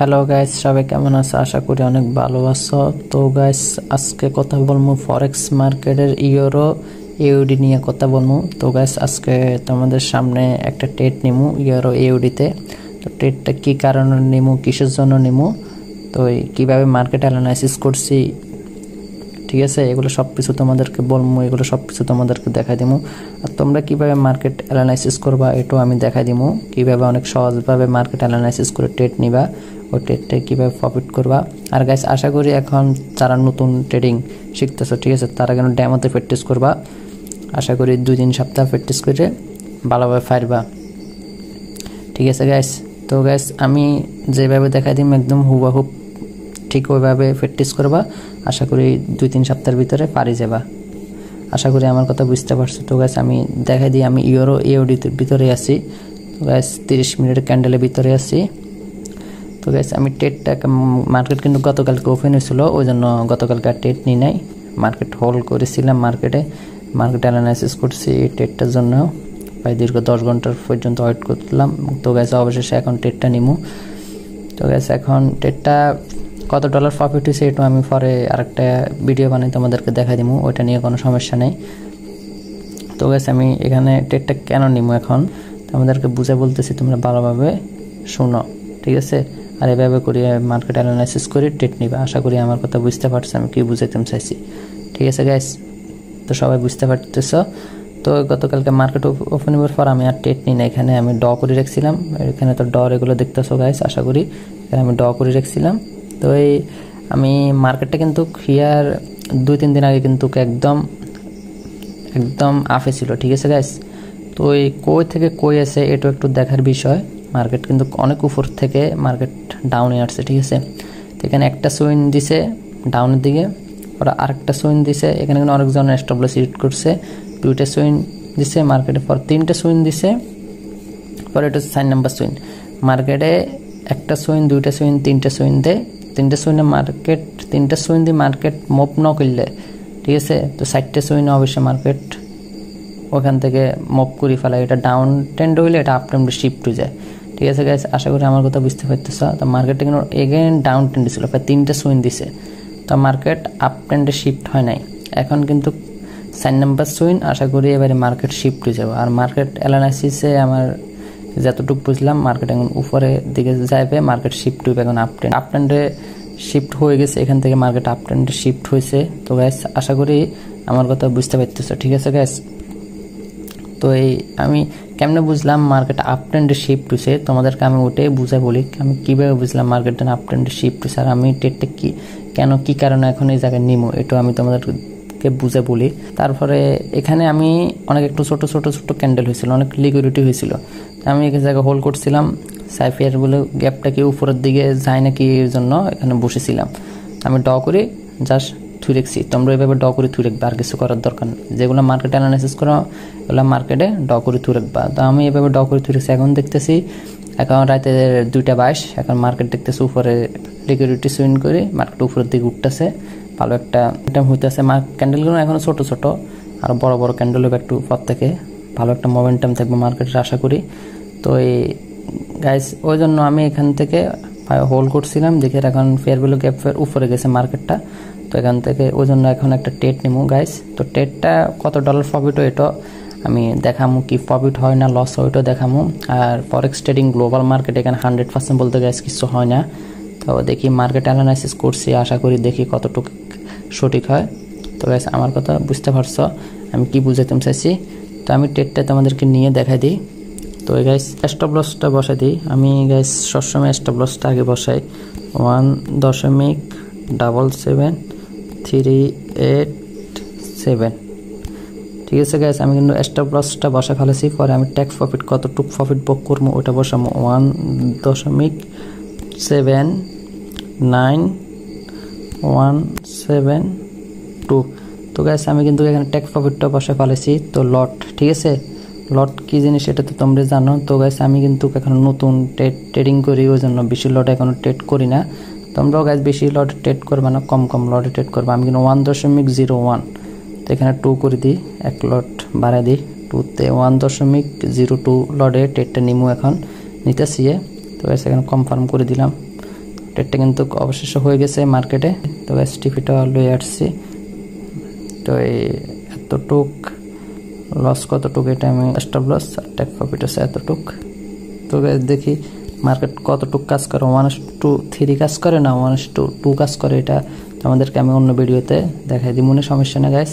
Hello guys, সবাই কেমন আছো? আশা করি অনেক ভালো আছো। তো গাইস, আজকে কথা বলবো ফরেক্স মার্কেটের ইউরো ইউডি নিয়ে কথা বলবো। তো গাইস, আজকে তোমাদের সামনে একটা ট্রেড নিমু ইউরো ইউডিতে। তো ট্রেডটা কি কারণে নিমু, কিসের জন্য নিমু, তো কিভাবে মার্কেট অ্যানালাইসিস করছি, ঠিক আছে, এগুলো সব কিছু তোমাদেরকে বলবো, এগুলো সব কিছু তোমাদেরকে দেখাই দিমু। আর তোমরা কিভাবে মার্কেট অ্যানালাইসিস করবা এটাও আমি দেখাই দিমু, কিভাবে অনেক সহজভাবে মার্কেট অ্যানালাইসিস করে ট্রেড নিবা, ওই ট্রেডটা কীভাবে প্রফিট করবা। আর গাইস, আশা করি এখন যারা নতুন ট্রেডিং শিখতেছো, ঠিক আছে, তারা কেন ডেমোতে প্র্যাকটিস করবা। আশা করি 2-3 সপ্তাহ প্র্যাকটিস করে ভালোভাবে পারবা, ঠিক আছে গাইস। তো গাইস, আমি যেভাবে দেখাই দিম একদম হুবহুব ঠিক ওইভাবে প্র্যাকটিস করবা। আশা করি 2-3 সপ্তাহের ভিতরে পারি যাবা। আশা করি আমার কথা বুঝতে পারছো। তো গাইস, আমি দেখাই দিই, আমি ইউরো ইউডির ভিতরে আছি। তো গাইস, 30 মিনিটের ক্যান্ডেলের ভিতরে আছি। তো গাইস, আমি ট্রেডটা, মার্কেট কিন্তু গতকালকে ওপেন হয়েছিল, ওই জন্য গতকালকে আর ট্রেড নিই নাই, মার্কেট হোল্ড করেছিলাম। মার্কেট অ্যানালাইসিস করছি এই ট্রেডটার জন্য, প্রায় দীর্ঘ 10 ঘন্টার পর্যন্ত ওয়েট করলাম। তো গাইস, অবশেষে এখন ট্রেডটা নিমু। তো গাইস, এখন ট্রেডটা কত ডলার প্রফিট হয়েছে এটা আমি পরে আরেকটা ভিডিও বানিয়ে তোমাদেরকে দেখাই দিমু, ওইটা নিয়ে কোনো সমস্যা নেই। তো গাইস, আমি এখানে ট্রেডটা কেন নিমু এখন তোমাদেরকে বুঝে বলতেছি, তোমরা ভালোভাবে শোনো, ঠিক আছে। আর এভাবে করে মার্কেট অ্যানালাইসিস করে ট্রেড নিবা। আশা করি আমার কথা বুঝতে পারছো আমি কি বুঝাইতে চাইছি, ঠিক আছে গাইস। তো সবাই বুঝতে পারতেছ। তো গতকালকে মার্কেট ওপেন হওয়ার পর আমি আর ট্রেড নিই না, এখানে আমি ড করে রাখছিলাম। এখানে তো ড এগুলো দেখতেছো গাইস, আশা করি এখানে আমি ড করে রাখছিলাম। তো এই আমি মার্কেটটা কিন্তু হিয়ার 2-3 দিন আগে কিন্তু একদম আফে ছিল, ঠিক আছে গাইস। তো এই কই থেকে কই আছে এটা একটু দেখার বিষয়। মার্কেট কিন্তু অনেক উপর থেকে মার্কেট ডাউনে আসছে, ঠিক আছে। তো এখানে একটা সুইং দিছে ডাউনের দিকে, ওরা আরেকটা সুইং দিছে, এখানে কিন্তু অনেকজন স্টপ লস হিট করছে। 2টা সুইং দিছে মার্কেটে, পর 3টে সুইং দিছে, পর এটা 4 নাম্বার সুইং। মার্কেটে একটা সুইং, 2টা সুইং, 3টে সুইং দেয়। 3টে সুইনে মার্কেট, 3টে সুইং দিয়ে মার্কেট মুভ ন করলে, ঠিক আছে, তো 4টে সুইনে অবশ্যই মার্কেট ওখান থেকে মুভ করে ফেলা। এটা ডাউন ট্রেন্ড হইলে এটা আপ ট্রেন্ডে শিফট হয়ে যায়, ঠিক আছে গাইস। আশা করি আমার কথা বুঝতে পারতেছ। তো মার্কেটে কিন্তু এগেন ডাউন ট্রেন্ডে ছিল, প্রায় 3টে সুইং দিছে, তো মার্কেট আপ ট্রেন্ডে শিফট হয় নাই। এখন কিন্তু 4 নাম্বার সুইং, আশা করি এবারে মার্কেট শিফট হয়ে যাবে। আর মার্কেট অ্যানালাইসিসে আমার যতটুকু বুঝলাম, মার্কেট এখন উপরের দিকে যাবে, মার্কেট শিফট হইবে এখন আপ ট্রেন্ডে শিফট হয়ে গেছে। এখান থেকে মার্কেট আপ ট্রেন্ডে শিফট হয়েছে। তো গাইস, আশা করি আমার কথা বুঝতে পারতেছ, ঠিক আছে গাইস। তো এই আমি কেমনে বুঝলাম মার্কেট আপ ট্রেন্ডে শিফট হয়েছে, তোমাদেরকে আমি ওটাই বুঝে বলি আমি কীভাবে বুঝলাম মার্কেট আপ ট্রেন্ডে শিফট হয়েছে। আর আমি ট্রেডটা কেন কি কারণে এখন এই জায়গায় নিমো এটা আমি তোমাদেরকে বুঝে বলি। তারপরে এখানে আমি অনেক একটু ছোট ক্যান্ডেল হয়েছিল, অনেক লিকুইডিটি হয়েছিল, আমি এক জায়গায় হোল্ড করছিলাম। সাইফিয়ার বলে গ্যাপটা কি উপরের দিকে যায় নাকি, এর জন্য এখানে বসেছিলাম। আমি ড করে জাস্ট থুই রাখছি। তোমরা এভাবে ড করে থুই রাখবে, আর কিছু করার দরকার নেই। যেগুলো মার্কেট অ্যানালাইসিস করো ওগুলো মার্কেটে ড করে থুই রাখবা। তো আমি এভাবে ড করে থুই রাখছি। এখন দেখতেছি এখন রাতে 2:22, এখন মার্কেট দেখতেছি উপরে লিকুইডিটি সুইং করে মার্কেট উপরের দিকে উঠতেছে, ভালো একটা হইতেছে। ক্যান্ডেলগুলো এখন ছোট আর বড় বড় ক্যান্ডেল হবে একটু পর থেকে, ভালো একটা মোমেন্টাম থাকবে মার্কেটের আশা করি। তো এই গাইস, ওই জন্য আমি এখান থেকে হোল্ড করছিলাম, দেখে এখন ফেয়ার ভ্যালু গ্যাপ ফেয়ার উপরে গেছে মার্কেটটা। তো এখান থেকে ওই জন্য এখন একটা ট্রেড নিমু গাইস। তো ট্রেডটা কত ডলার প্রফিট হয় এটা আমি দেখামু, কি প্রফিট হয় না লস হয় ওইটা দেখামু। আর ফরেক্স ট্রেডিং গ্লোবাল মার্কেট এখানে 100% বলতে গাইস কিছু হয় না। তো দেখি মার্কেট অ্যানালাইসিস করছি, আশা করি দেখি কতটুকু সঠিক হয়। তো গাইস, আমার কথা বুঝতে পারছো আমি কি বুঝাইতে চাইছি। তো আমি ট্রেডটা তোমাদেরকে নিয়ে দেখাই দিই। তো গাইস, স্টপ লসটা বসাই দিই আমি গাইস, সবসময় স্টপ লসটা আগে বসাই 1.387, ঠিক আছে গাইস। আমি কিন্তু স্টপ লসটা বসা ফেলেছি, পরে আমি ট্যাক্স প্রফিট কতটুকু প্রফিট বুক করবো ওটা বসাবো 1.79172। তো গাইস, আমি কিন্তু এখানে ট্যাক্স প্রফিটটা বসা ফেলেছি। তো লট, ঠিক আছে, লট কি জিনিস এটা তো তোমরা জানো। তো গাইস, আমি কিন্তু এখন নতুন ট্রেডিং করি, ওই জন্য বেশি লট এখনো ট্রেড করি না। তোমরাও গাইস বেশি লট ট্রেড করবে না, কম লটে ট্রেড করবে। আমি কিন্তু 1.01, তো এখানে 2 করে দিই, 1 লট বাড়াই দিই 2তে 1.02 লটে ট্রেডটা নিমু এখন নিতেছি। তো গাইস, এখানে কনফার্ম করে দিলাম। ট্রেডটা কিন্তু অবশেষে হয়ে গেছে মার্কেটে। তো গাইস টিপিটা লয়ে আসছি। তো এই এতটুক লস কতটুক এটা আমি স্টপ লস আর টেক প্রফিট আছে এতটুক। তো গাইস দেখি মার্কেট কতটুক কাজ করে, 1:3 কাজ করে না 1:2 কাজ করে, এটা আমাদেরকে আমি অন্য ভিডিওতে দেখাই দিব, মনে সমস্যা নেই গাইস,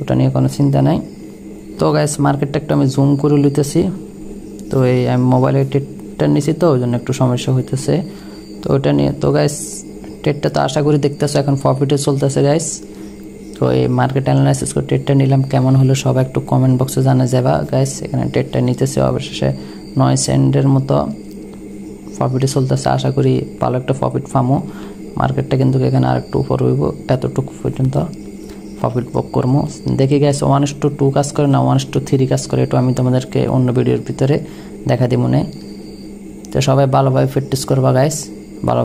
ওটা নিয়ে কোনো চিন্তা নাই। তো গাইস মার্কেটটা একটু আমি জুম করে লইতেছি। তো এই আমি মোবাইলে ট্রেডটা নিছি তো ওই জন্য একটু সমস্যা হইতেছে। তো ওটা নিয়ে তো গাইস ট্রেডটা তো আশা করি দেখতেছো এখন প্রফিটে চলতেছে গাইস। তো এই মার্কেট অ্যানালাইসিস করে ট্রেডটা নিলাম, কেমন হলো সবাই একটু কমেন্ট বক্সে জানা যাবা গাইস। এখানে ট্রেডটা নিতেছে অবশেষে 9 সেন্টের মতো প্রফিটে চলতেছে, আশা করি ভালো একটা প্রফিট পামো। মার্কেটটা কিন্তু এখানে আর একটু উপর হইব, এতটুকু পর্যন্ত প্রফিট বুক করবো। দেখি গাইস 1:2 কাজ করে না 1:3 কাজ করে, এটা আমি তোমাদেরকে অন্য ভিডিওর ভিতরে দেখা দিব মনে। তো সবাই ভালোভাবে প্র্যাকটিস করবা গাইস, ভালো।